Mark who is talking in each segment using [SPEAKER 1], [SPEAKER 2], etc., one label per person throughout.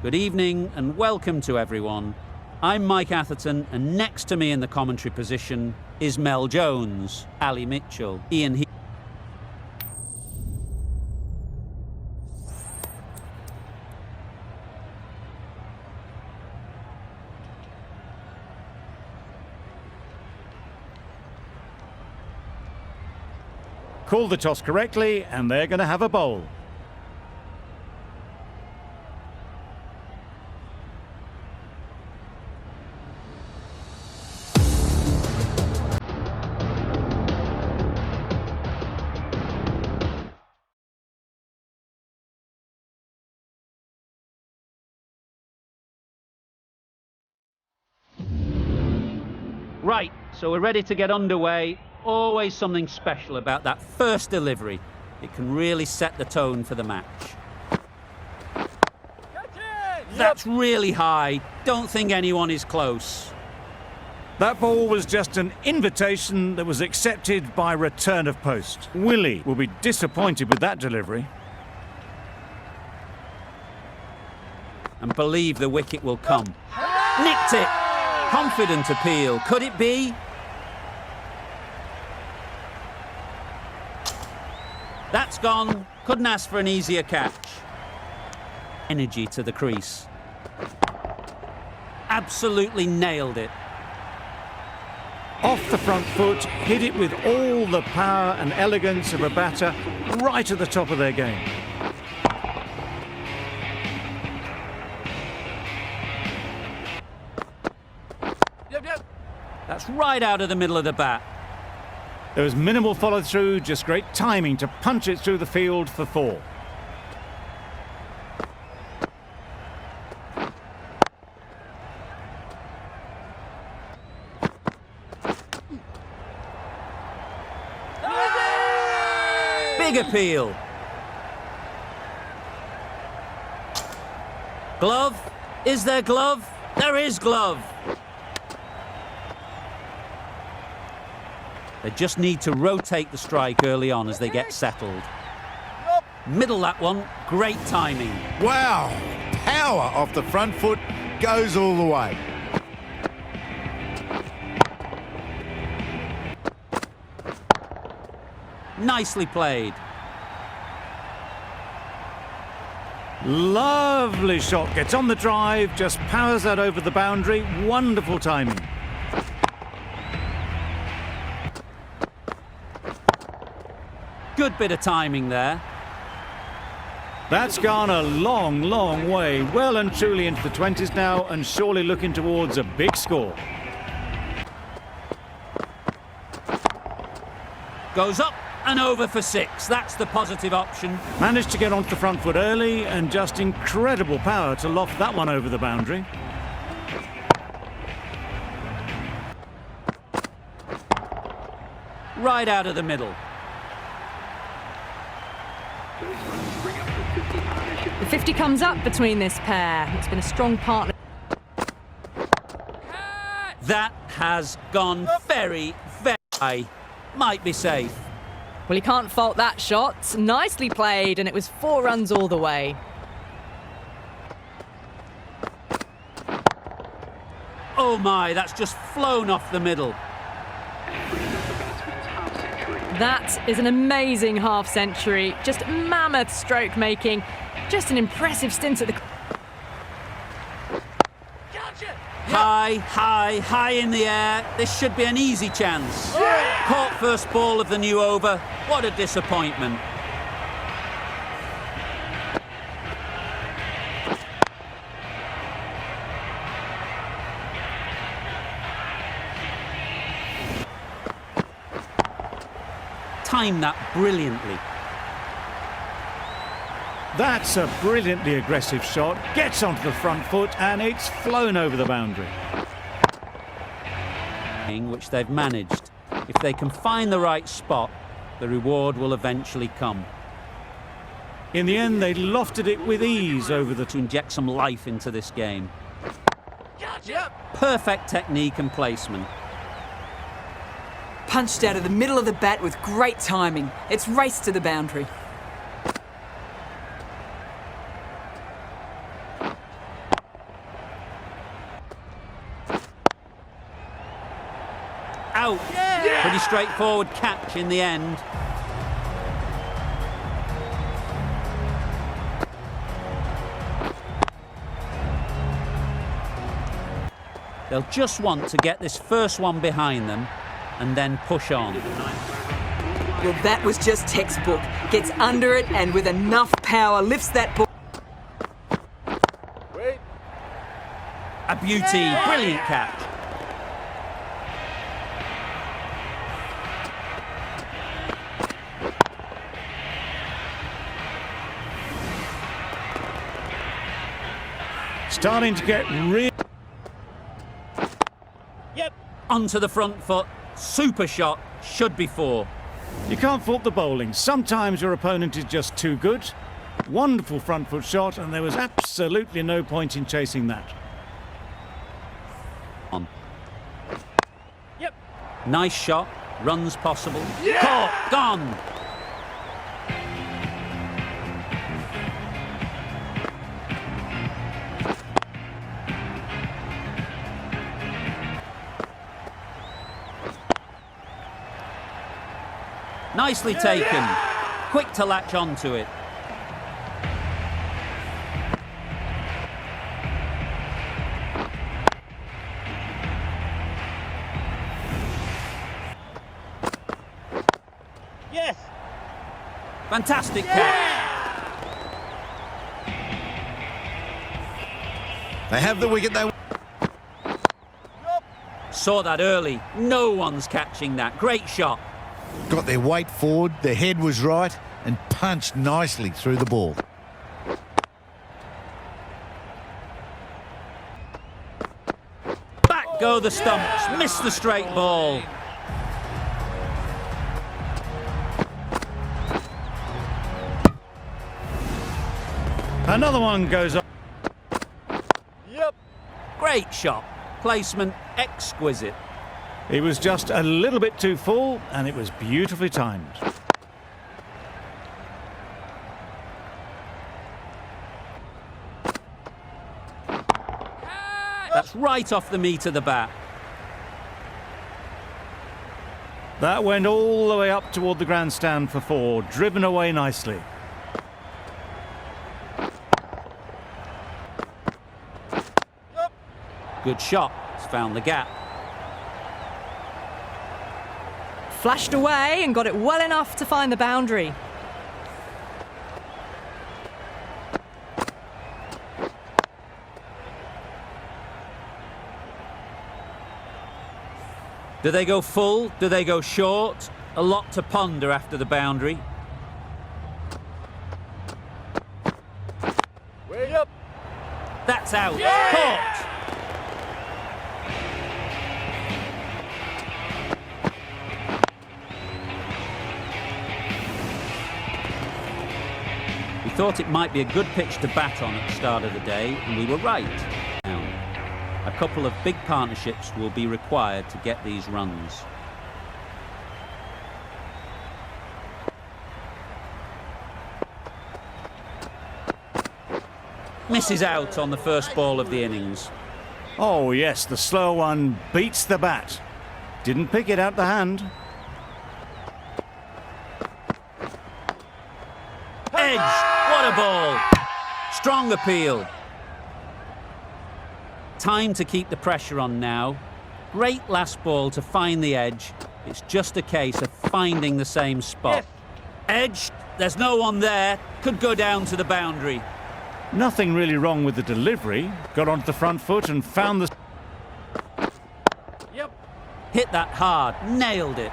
[SPEAKER 1] Good evening and welcome to everyone. I'm Mike Atherton, and next to me in the commentary position is Mel Jones, Ali Mitchell, Ian He.
[SPEAKER 2] Called the toss correctly, and they're going to have a bowl.
[SPEAKER 1] Right, so we're ready to get underway. Always something special about that first delivery. It can really set the tone for the match. That's really high. Don't think anyone is close.
[SPEAKER 2] That ball was just an invitation that was accepted by return of post. Willie will be disappointed with that delivery.
[SPEAKER 1] And believe the wicket will come. Nicked it! Confident appeal. Could it be? That's gone. Couldn't ask for an easier catch. Energy to the crease. Absolutely nailed it.
[SPEAKER 2] Off the front foot, hit it with all the power and elegance of a batter, right at the top of their game.
[SPEAKER 1] That's right out of the middle of the bat.
[SPEAKER 2] There was minimal follow-through, just great timing to punch it through the field for 4.
[SPEAKER 1] Big appeal. Glove? Is there glove? There is glove. They just need to rotate the strike early on as they get settled. Middle that one, great timing.
[SPEAKER 3] Wow, power off the front foot, goes all the way.
[SPEAKER 1] Nicely played.
[SPEAKER 2] Lovely shot, gets on the drive, just powers that over the boundary, wonderful timing.
[SPEAKER 1] Good bit of timing there.
[SPEAKER 2] That's gone a long, long way. Well and truly into the 20s now, and surely looking towards a big score.
[SPEAKER 1] Goes up and over for 6. That's the positive option.
[SPEAKER 2] Managed to get onto the front foot early, and just incredible power to loft that one over the boundary.
[SPEAKER 1] Right out of the middle.
[SPEAKER 4] The 50 comes up between this pair. It's been a strong partner.
[SPEAKER 1] That has gone very, very high. Might be safe.
[SPEAKER 4] Well, you can't fault that shot. Nicely played, and it was 4 runs all the way.
[SPEAKER 1] Oh my, that's just flown off the middle.
[SPEAKER 4] That is an amazing half-century. Just mammoth stroke making. Just an impressive stint at the...
[SPEAKER 1] High, high, high in the air. This should be an easy chance. Caught first ball of the new over. What a disappointment. Timed that brilliantly.
[SPEAKER 2] That's a brilliantly aggressive shot. Gets onto the front foot, and it's flown over the boundary.
[SPEAKER 1] Which they've managed. If they can find the right spot, the reward will eventually come.
[SPEAKER 2] In the end, they lofted it with ease over the...
[SPEAKER 1] To inject some life into this game. Perfect technique and placement.
[SPEAKER 5] Punched out of the middle of the bat with great timing. It's raced to the boundary.
[SPEAKER 1] out. Pretty straightforward catch in the end. They'll just want to get this first one behind them and then push on.
[SPEAKER 5] Well, that was just textbook. Gets under it and with enough power lifts that ball.
[SPEAKER 1] A beauty, brilliant catch.
[SPEAKER 2] Starting to get real.
[SPEAKER 1] Onto the front foot. Super shot. Should be 4.
[SPEAKER 2] You can't fault the bowling. Sometimes your opponent is just too good. Wonderful front foot shot, and there was absolutely no point in chasing that.
[SPEAKER 1] On. Nice shot. Runs possible. Caught. Gone. Nicely taken. Quick to latch onto it.
[SPEAKER 6] Yes.
[SPEAKER 1] Fantastic catch.
[SPEAKER 3] They have the wicket. They
[SPEAKER 1] Saw that early. No one's catching that. Great shot.
[SPEAKER 3] got their weight forward, their head was right, and punched nicely through the ball.
[SPEAKER 1] Back go the stumps. Missed the straight ball.
[SPEAKER 2] Another one goes up.
[SPEAKER 1] Great shot. Placement exquisite.
[SPEAKER 2] It was just a little bit too full, and it was beautifully timed.
[SPEAKER 1] That's right off the meat of the bat.
[SPEAKER 2] That went all the way up toward the grandstand for 4, driven away nicely.
[SPEAKER 1] Good shot. It's found the gap.
[SPEAKER 4] Flashed away and got it well enough to find the boundary.
[SPEAKER 1] Do they go full? Do they go short? A lot to ponder after the boundary. That's out. Caught. We thought it might be a good pitch to bat on at the start of the day, and we were right. A couple of big partnerships will be required to get these runs. Misses out on the first ball of the innings.
[SPEAKER 2] Oh yes, the slow one beats the bat. Didn't pick it out the hand.
[SPEAKER 1] Edge! What a ball! Strong appeal. Time to keep the pressure on now. Great last ball to find the edge. It's just a case of finding the same spot. Edge, there's no one there. Could go down to the boundary.
[SPEAKER 2] Nothing really wrong with the delivery. Got onto the front foot and found the...
[SPEAKER 1] Hit that hard. Nailed it.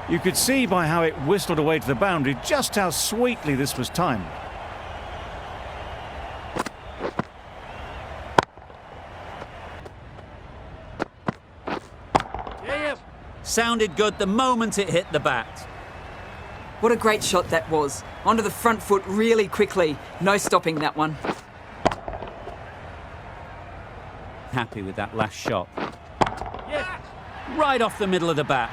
[SPEAKER 2] You could see by how it whistled away to the boundary just how sweetly this was timed.
[SPEAKER 1] Sounded good the moment it hit the bat.
[SPEAKER 5] What a great shot that was. Onto the front foot really quickly. No stopping that one.
[SPEAKER 1] Happy with that last shot. Right off the middle of the bat.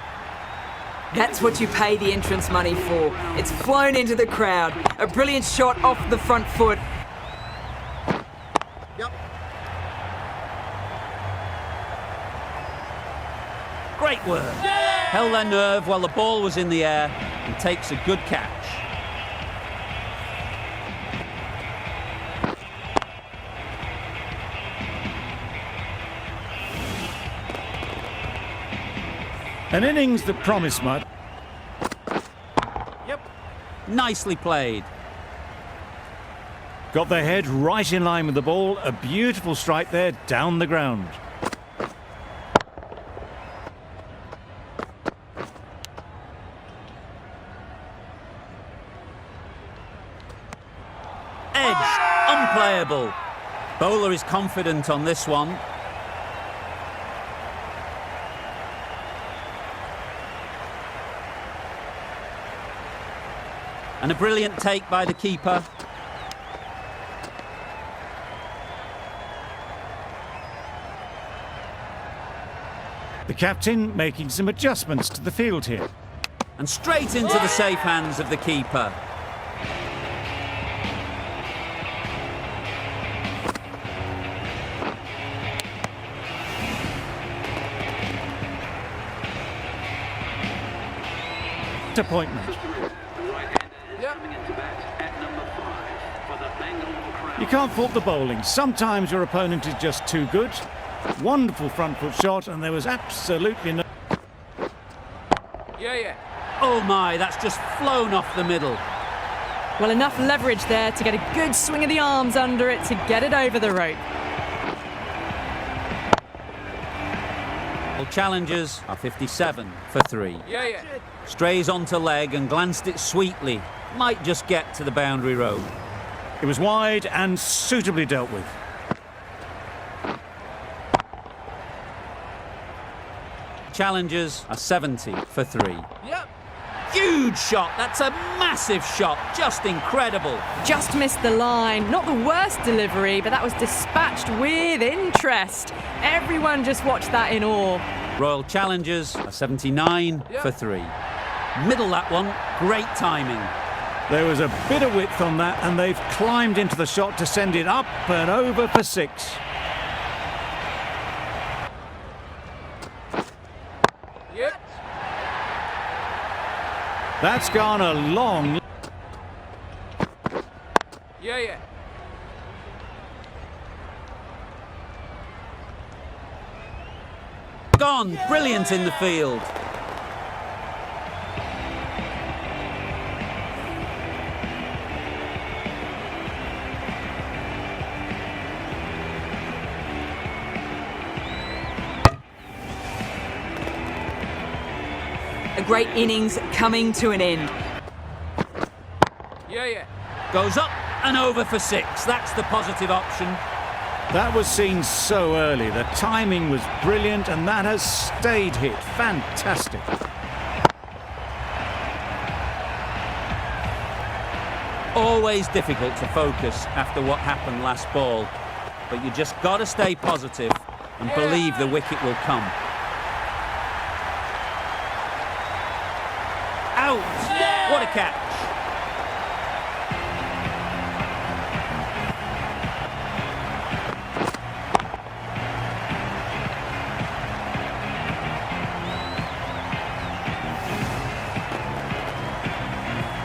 [SPEAKER 5] That's what you pay the entrance money for. It's flown into the crowd. A brilliant shot off the front foot.
[SPEAKER 1] Great work. Held their nerve while the ball was in the air and takes a good catch.
[SPEAKER 2] An innings that promised much.
[SPEAKER 1] Nicely played.
[SPEAKER 2] Got their head right in line with the ball. A beautiful strike there down the ground.
[SPEAKER 1] Edge, unplayable. Bowler is confident on this one. And a brilliant take by the keeper.
[SPEAKER 2] The captain making some adjustments to the field here.
[SPEAKER 1] And straight into the safe hands of the keeper.
[SPEAKER 2] Appointment. You can't fault the bowling. Sometimes your opponent is just too good. Wonderful front foot shot, and there was absolutely no...
[SPEAKER 1] Oh my, that's just flown off the middle.
[SPEAKER 4] Well, enough leverage there to get a good swing of the arms under it to get it over the rope.
[SPEAKER 1] Challengers are 57 for 3. Strays onto leg and glanced it sweetly. Might just get to the boundary road.
[SPEAKER 2] It was wide and suitably dealt with.
[SPEAKER 1] Challengers are 70 for 3. Huge shot. That's a massive shot. Just incredible.
[SPEAKER 4] Just missed the line. Not the worst delivery, but that was dispatched with interest. Everyone just watched that in awe.
[SPEAKER 1] Royal Challengers are 79 for 3. Middle that one. Great timing.
[SPEAKER 2] There was a bit of width on that, and they've climbed into the shot to send it up and over for 6. That's gone a long...
[SPEAKER 1] Gone. Brilliant in the field.
[SPEAKER 5] A great innings coming to an end.
[SPEAKER 1] Goes up and over for 6. That's the positive option.
[SPEAKER 2] That was seen so early. The timing was brilliant, and that has stayed hit. Fantastic.
[SPEAKER 1] Always difficult to focus after what happened last ball. But you just got to stay positive and believe the wicket will come. Out! What a catch!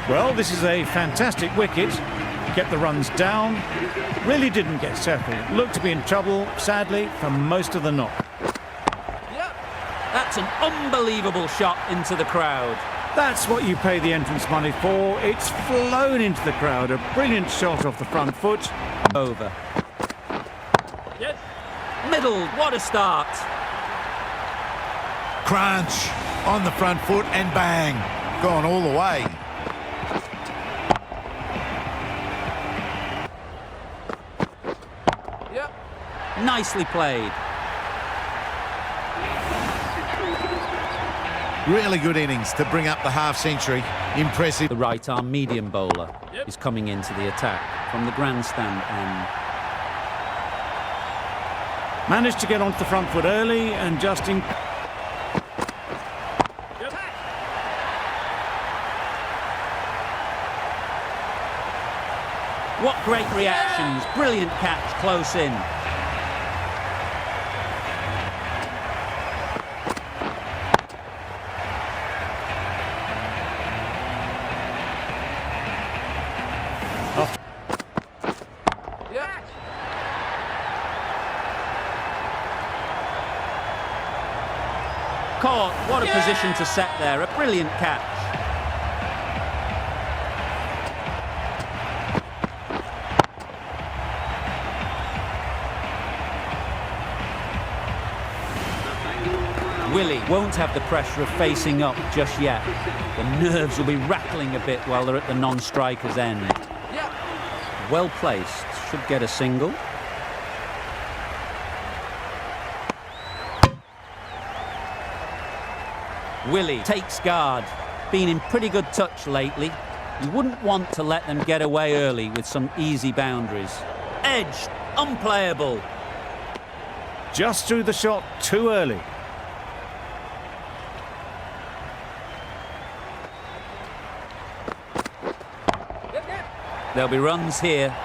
[SPEAKER 2] Well, this is a fantastic wicket. Kept the runs down. Really didn't get settled. Looked to be in trouble, sadly, for most of the knock.
[SPEAKER 1] That's an unbelievable shot into the crowd.
[SPEAKER 2] That's what you pay the entrance money for. It's flown into the crowd. A brilliant shot off the front foot.
[SPEAKER 1] Over. Middle, what a start.
[SPEAKER 3] Crunch on the front foot and bang. Gone all the way.
[SPEAKER 1] Nicely played.
[SPEAKER 3] Really good innings to bring up the half-century. Impressive.
[SPEAKER 1] The right-arm medium bowler is coming into the attack from the grandstand end.
[SPEAKER 2] Managed to get onto the front foot early and just in...
[SPEAKER 1] What great reactions. Brilliant catch close in. caught. What a position to set there. A brilliant catch. Willie won't have the pressure of facing up just yet. The nerves will be rattling a bit while they're at the non-striker's end. Well placed. Should get a single. Willie takes guard. Been in pretty good touch lately. You wouldn't want to let them get away early with some easy boundaries. Edged. Unplayable.
[SPEAKER 2] Just threw the shot too early.
[SPEAKER 1] There'll be runs here.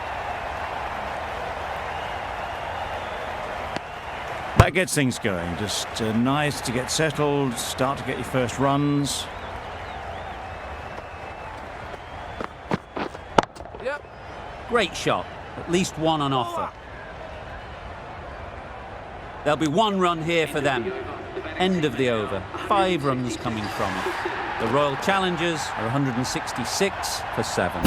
[SPEAKER 2] That gets things going. Just nice to get settled, start to get your first runs.
[SPEAKER 1] Great shot. At least one on offer. There'll be one run here for them. End of the over. 5 runs coming from it. The Royal Challengers are 166 for 7.